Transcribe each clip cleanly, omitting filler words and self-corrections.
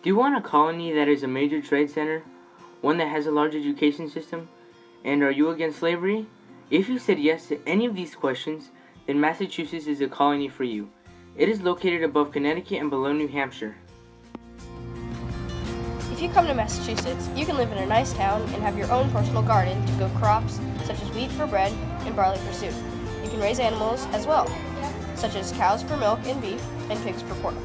Do you want a colony that is a major trade center? One that has a large education system? And are you against slavery? If you said yes to any of these questions, then Massachusetts is a colony for you. It is located above Connecticut and below New Hampshire. If you come to Massachusetts, you can live in a nice town and have your own personal garden to grow crops such as wheat for bread and barley for soup. You can raise animals as well, such as cows for milk and beef and pigs for pork.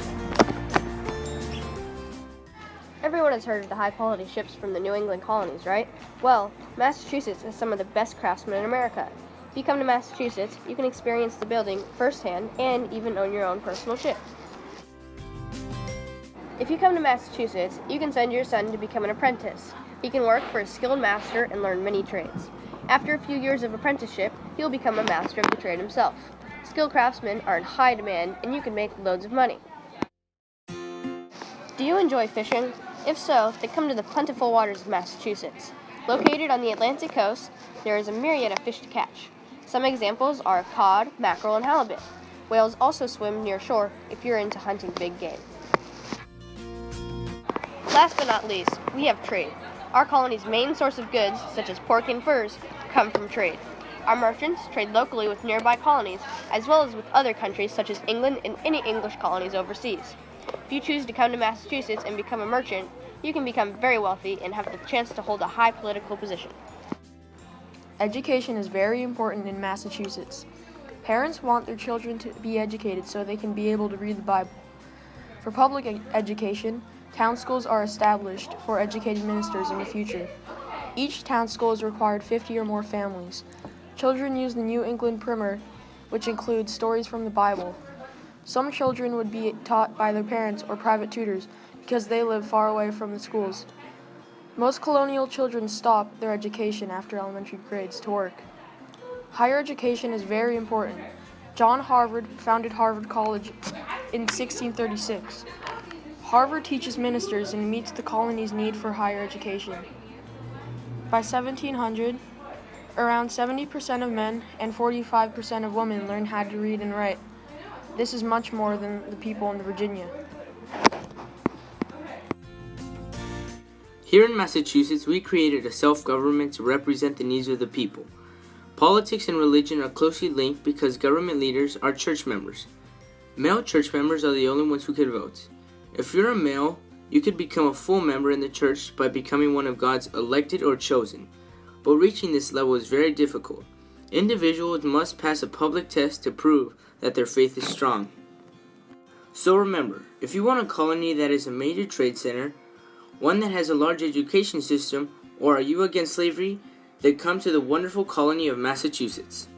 Everyone has heard of the high-quality ships from the New England colonies, right? Well, Massachusetts has some of the best craftsmen in America. If you come to Massachusetts, you can experience the building firsthand and even own your own personal ship. If you come to Massachusetts, you can send your son to become an apprentice. He can work for a skilled master and learn many trades. After a few years of apprenticeship, he'll become a master of the trade himself. Skilled craftsmen are in high demand, and you can make loads of money. Do you enjoy fishing? If so, then come to the plentiful waters of Massachusetts. Located on the Atlantic coast, there is a myriad of fish to catch. Some examples are cod, mackerel, and halibut. Whales also swim near shore if you're into hunting big game. Last but not least, we have trade. Our colony's main source of goods, such as pork and furs, come from trade. Our merchants trade locally with nearby colonies, as well as with other countries such as England and any English colonies overseas. If you choose to come to Massachusetts and become a merchant, you can become very wealthy and have the chance to hold a high political position. Education is very important in Massachusetts. Parents want their children to be educated so they can be able to read the Bible. For public education, town schools are established for educated ministers in the future. Each town school has required 50 or more families. Children use the New England Primer, which includes stories from the Bible. Some children would be taught by their parents or private tutors because they live far away from the schools. Most colonial children stop their education after elementary grades to work. Higher education is very important. John Harvard founded Harvard College in 1636. Harvard teaches ministers and meets the colony's need for higher education. By 1700, around 70% of men and 45% of women learned how to read and write. This is much more than the people in Virginia. Here in Massachusetts, we created a self-government to represent the needs of the people. Politics and religion are closely linked because government leaders are church members. Male church members are the only ones who could vote. If you're a male, you could become a full member in the church by becoming one of God's elected or chosen. But reaching this level is very difficult. Individuals must pass a public test to prove that their faith is strong. So remember, if you want a colony that is a major trade center, one that has a large education system, or are you against slavery, then come to the wonderful colony of Massachusetts.